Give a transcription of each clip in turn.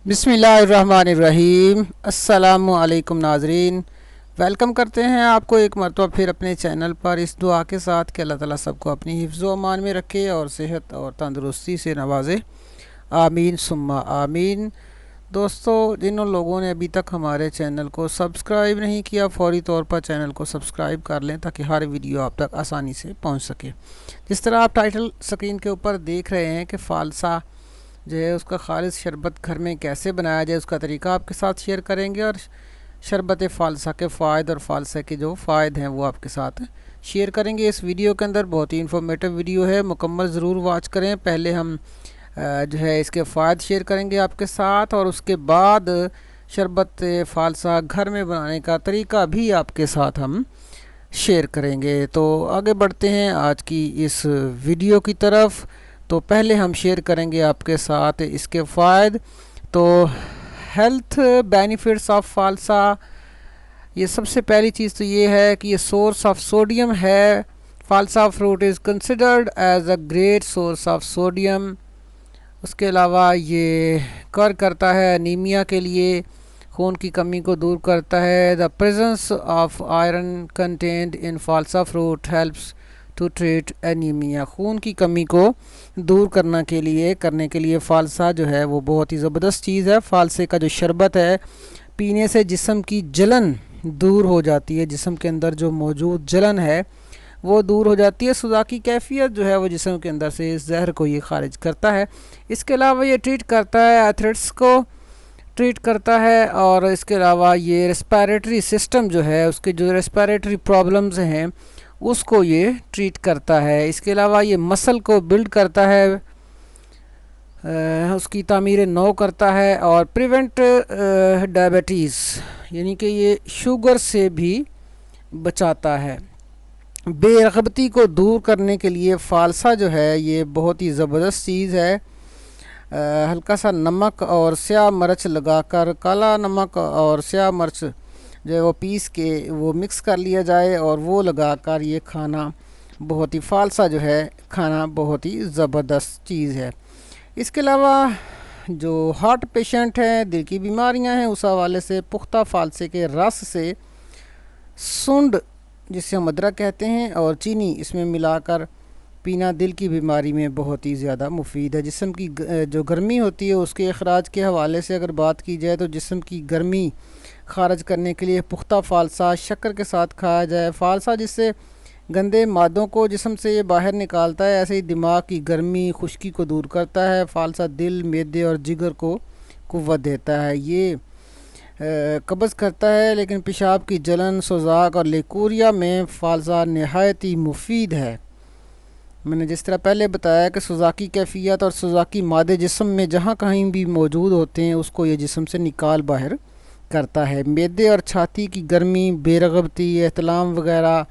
बिस्मिल्लाहिर्रहमानिर्रहीम। अस्सलामु अलैकुम नाज़रीन, वेलकम करते हैं आपको एक मरतबा फिर अपने चैनल पर इस दुआ के साथ कि अल्लाह ताला सबको अपनी हिफ्ज़ व अमान में रखे और सेहत और तंदुरुस्ती से नवाजे। आमीन सुम्मा आमीन। दोस्तों, जिन लोगों ने अभी तक हमारे चैनल को सब्सक्राइब नहीं किया, फ़ौरी तौर पर चैनल को सब्सक्राइब कर लें ताकि हर वीडियो आप तक आसानी से पहुंच सके। जिस तरह आप टाइटल स्क्रीन के ऊपर देख रहे हैं कि फ़ालसा जो है उसका खालिस शरबत घर में कैसे बनाया जाए, उसका तरीका आपके साथ शेयर करेंगे और शरबत फ़ालसा के फ़ायदे और फ़ालसा के जो फ़ायदे हैं वो आपके साथ शेयर करेंगे। इस वीडियो के अंदर बहुत ही इन्फॉर्मेटिव वीडियो है, मुकम्मल ज़रूर वॉच करें। पहले हम जो है इसके फ़ायदे शेयर करेंगे आपके साथ और उसके बाद शरबत फ़ालसा घर में बनाने का तरीका भी आपके साथ हम शेयर करेंगे। तो आगे बढ़ते हैं आज की इस वीडियो की तरफ। तो पहले हम शेयर करेंगे आपके साथ इसके फ़ायदे। तो हेल्थ बेनिफिट्स ऑफ फ़ालसा, ये सबसे पहली चीज़ तो ये है कि ये सोर्स ऑफ सोडियम है। Falsa fruit is considered as a great source of sodium. उसके अलावा ये कर करता है एनीमिया के लिए, खून की कमी को दूर करता है। The presence of iron content in falsa fruit helps to treat anaemia. खून की कमी को दूर करने के लिए फ़ालसा जो है वो बहुत ही ज़बरदस्त चीज़ है। फ़ालसे का जो शरबत है पीने से जिस्म की जलन दूर हो जाती है, जिस्म के अंदर जो मौजूद जलन है वो दूर हो जाती है। सुजा की कैफियत जो है वो जिस्म के अंदर से इस जहर को ये खारिज करता है। इसके अलावा ये ट्रीट करता है आर्थराइटिस को ट्रीट करता है और इसके अलावा ये रेस्पिरेटरी सिस्टम जो है उसके जो रेस्पिरेटरी प्रॉब्लम्स हैं उसको ये ट्रीट करता है। इसके अलावा ये मसल को बिल्ड करता है, उसकी तामीर नौ करता है और प्रिवेंट डायबिटीज़ यानी कि ये शुगर से भी बचाता है। बेरग़बती को दूर करने के लिए फ़ालसा जो है ये बहुत ही ज़बरदस्त चीज़ है। हल्का सा नमक और स्याह मिर्च लगाकर, काला नमक और स्याह मिर्च जो है वो पीस के वो मिक्स कर लिया जाए और वो लगाकर ये खाना बहुत ही फ़ालसा जो है खाना बहुत ही ज़बरदस्त चीज़ है। इसके अलावा जो हार्ट पेशेंट हैं, दिल की बीमारियां हैं, उस हवाले से पुख्ता फ़ालसे के रस से सुंड जिसे हम अदरक कहते हैं और चीनी इसमें मिलाकर पीना दिल की बीमारी में बहुत ही ज़्यादा मुफीद है। जिस्म की जो गर्मी होती है उसके अखराज के हवाले से अगर बात की जाए तो जिस्म की गर्मी खारिज करने के लिए पुख्ता फ़ालसा शक्कर के साथ खाया जाए। फ़ालसा जिससे गंदे मादों को जिस्म से ये बाहर निकालता है, ऐसे ही दिमाग की गर्मी खुश्की को दूर करता है। फ़ालसा दिल, मैदे और जिगर को क़ुव्वत देता है। ये कब्ज़ करता है, लेकिन पेशाब की जलन, सोजाक और लेकोरिया में फ़ालसा नहायत ही मुफीद है। मैंने जिस तरह पहले बताया कि सोजाकी कैफियत और सोजाकी मादे जिस्म में जहाँ कहीं भी मौजूद होते हैं उसको ये जिस्म से निकाल बाहर करता है। मैदे और छाती की गर्मी, बेरग़बती, एहतलाम वगैरह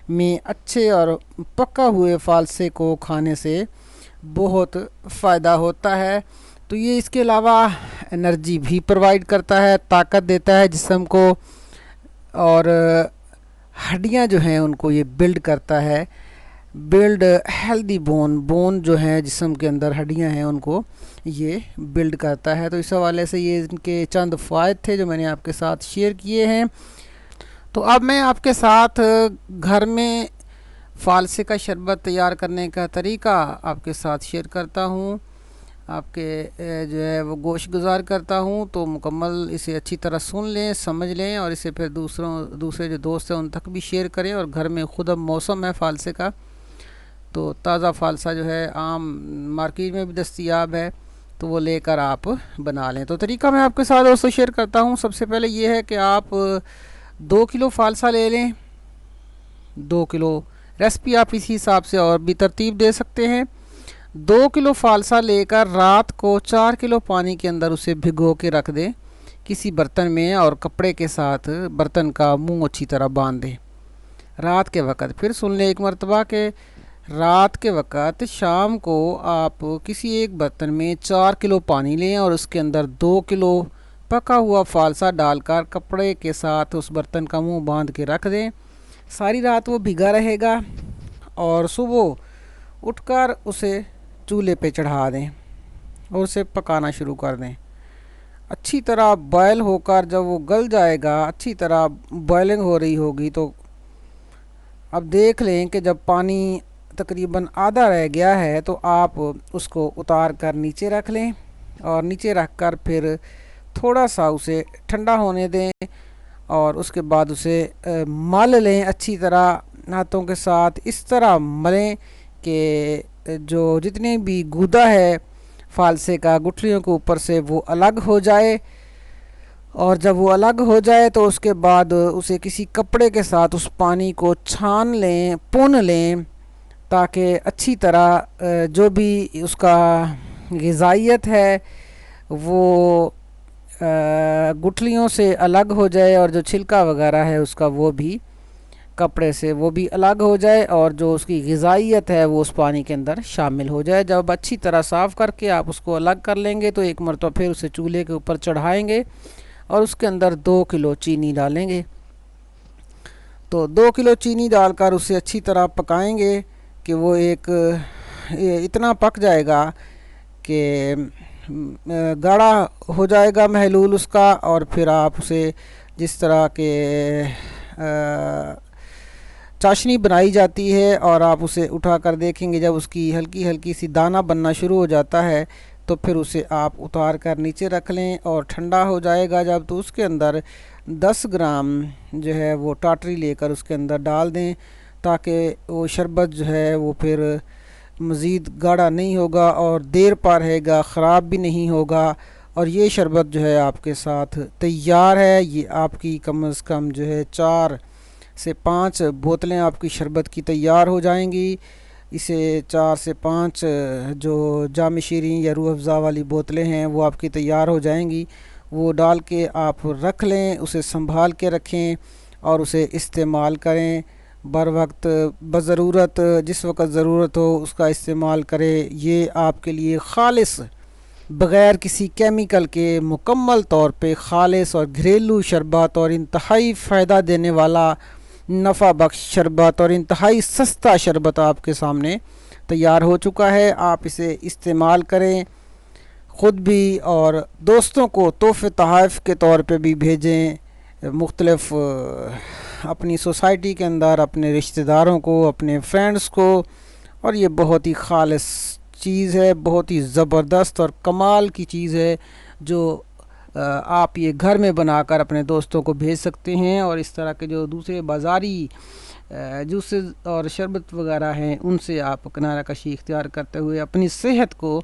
में अच्छे और पका हुए फ़ालसे को खाने से बहुत फ़ायदा होता है। तो ये इसके अलावा एनर्जी भी प्रोवाइड करता है, ताकत देता है जिस्म को और हड्डियां जो हैं उनको ये बिल्ड करता है। बिल्ड हेल्दी बोन जो है जिस्म के अंदर हड्डियां हैं उनको ये बिल्ड करता है। तो इस हवाले से ये इनके चंद फ़ायदे थे जो मैंने आपके साथ शेयर किए हैं। तो अब मैं आपके साथ घर में फ़ालसे का शरबत तैयार करने का तरीका आपके साथ शेयर करता हूँ, आपके जो है वो गोश गुजार करता हूँ। तो मुकम्मल इसे अच्छी तरह सुन लें, समझ लें और इसे फिर दूसरे जो दोस्त हैं उन तक भी शेयर करें। और घर में ख़ुद अब मौसम है फ़ालसे का, तो ताज़ा फ़ालसा जो है आम मार्केट में भी दस्तयाब है, तो वो लेकर आप बना लें। तो तरीका मैं आपके साथ दोस्तों शेयर करता हूँ। सबसे पहले ये है कि आप 2 किलो फ़ालसा ले लें। 2 किलो रेसिपी आप इसी हिसाब से और भी तरतीब दे सकते हैं। 2 किलो फ़ालसा लेकर रात को 4 किलो पानी के अंदर उसे भिगो के रख दें किसी बर्तन में और कपड़े के साथ बर्तन का मुंह अच्छी तरह बांध दें रात के वक़्त। फिर सुन लें एक मरतबा के रात के वक़्त शाम को आप किसी एक बर्तन में 4 किलो पानी लें और उसके अंदर 2 किलो पका हुआ फ़ालसा डालकर कपड़े के साथ उस बर्तन का मुंह बांध के रख दें। सारी रात वो भिगा रहेगा और सुबह उठकर उसे चूल्हे पे चढ़ा दें और उसे पकाना शुरू कर दें। اچھی طرح بوائل ہو کر جب وہ گل جائے گا، اچھی طرح بوائلنگ ہو رہی ہوگی، تو اب دیکھ لیں کہ جب پانی تقریباً آدھا رہ گیا ہے تو آپ اس کو اتار کر نیچے رکھ لیں، اور نیچے رکھ کر پھر تھوڑا سا اسے ٹھنڈا ہونے دیں، اور اس کے بعد اسے مل لیں اچھی طرح ہاتھوں کے ساتھ، اس طرح ملیں کہ جو جتنے بھی گودا ہے فالسے کا گٹھلیوں کے اوپر سے وہ الگ ہو جائے، اور جب وہ الگ ہو جائے تو اس کے بعد اسے کسی کپڑے کے ساتھ اس پانی کو چھان لیں، پون لیں، تاکہ اچھی طرح جو بھی اس کا غذائیت ہے وہ گٹھلیوں سے الگ ہو جائے، اور جو چھلکا وغیرہ ہے اس کا وہ بھی کپڑے سے وہ بھی الگ ہو جائے، اور جو اس کی غذائیت ہے وہ اس پانی کے اندر شامل ہو جائے۔ جب اچھی طرح صاف کر کے آپ اس کو الگ کر لیں گے تو ایک مرتبہ پھر اسے چولہے کے اوپر چڑھائیں گے، اور اس کے اندر 2 کلو چینی ڈالیں گے۔ تو 2 کلو چینی ڈال کر اسے اچھی طرح پکائیں گے کہ وہ ایک اتنا پک جائے گا کہ گاڑھا ہو جائے گا محلول اس کا، اور پھر آپ اسے جس طرح کے چاشنی بنائی جاتی ہے، اور آپ اسے اٹھا کر دیکھیں گے جب اس کی ہلکی ہلکی سی دانہ بننا شروع ہو جاتا ہے تو پھر اسے آپ اتار کر نیچے رکھ لیں، اور ٹھنڈا ہو جائے گا جب تو اس کے اندر 10 گرام جو ہے وہ ٹاٹری لے کر اس کے اندر ڈال دیں، تاکہ وہ شربت جو ہے وہ پھر مزید گاڑھا نہیں ہوگا اور دیر پا رہے گا، خراب بھی نہیں ہوگا، اور یہ شربت جو ہے آپ کے ساتھ تیار ہے۔ یہ آپ کی کم از کم جو ہے 4 سے 5 بوتلیں آپ کی شربت کی تیار ہو جائیں گی۔ اسے 4 سے 5 جو جام شیریں یا روح افزا والی بوتلیں ہیں وہ آپ کی تیار ہو جائیں گی، وہ ڈال کے آپ رکھ لیں، اسے سنبھال کے رکھیں اور اسے استعمال کریں بر وقت، بضرورت جس وقت ضرورت ہو اس کا استعمال کریں۔ یہ آپ کے لیے خالص بغیر کسی کیمیکل کے مکمل طور پہ خالص اور گھریلو شربت، اور انتہائی فائدہ دینے والا نفع بخش شربت، اور انتہائی سستا شربت آپ کے سامنے تیار ہو چکا ہے۔ آپ اسے استعمال کریں، خود بھی اور دوستوں کو تحفے تحائف کے طور پہ بھی بھیجیں، مختلف اپنی سوسائٹی کے اندر اپنے رشتہ داروں کو، اپنے فرینڈز کو، اور یہ بہت ہی خالص چیز ہے، بہت ہی زبردست اور کمال کی چیز ہے جو آپ یہ گھر میں بنا کر اپنے دوستوں کو بھیج سکتے ہیں، اور اس طرح کے جو دوسرے بازاری جوسز اور شربت وغیرہ ہیں ان سے آپ کنارہ کشی اختیار کرتے ہوئے اپنی صحت کو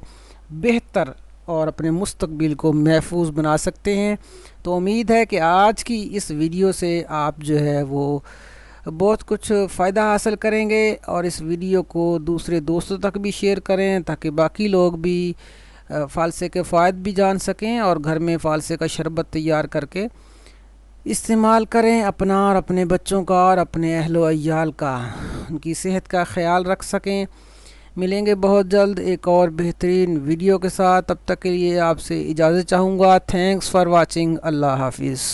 بہتر اور اپنے مستقبل کو محفوظ بنا سکتے ہیں۔ تو امید ہے کہ آج کی اس ویڈیو سے آپ جو ہے وہ بہت کچھ فائدہ حاصل کریں گے، اور اس ویڈیو کو دوسرے دوستوں تک بھی شیئر کریں تاکہ باقی لوگ بھی فالسے کے فوائد بھی جان سکیں، اور گھر میں فالسے کا شربت تیار کر کے استعمال کریں، اپنا اور اپنے بچوں کا اور اپنے اہل و عیال کا، ان کی صحت کا خیال رکھ سکیں۔ ملیں گے بہت جلد ایک اور بہترین ویڈیو کے ساتھ، تب تک کے لیے آپ سے اجازت چاہوں گا۔ تھینکس فار واچنگ، اللہ حافظ۔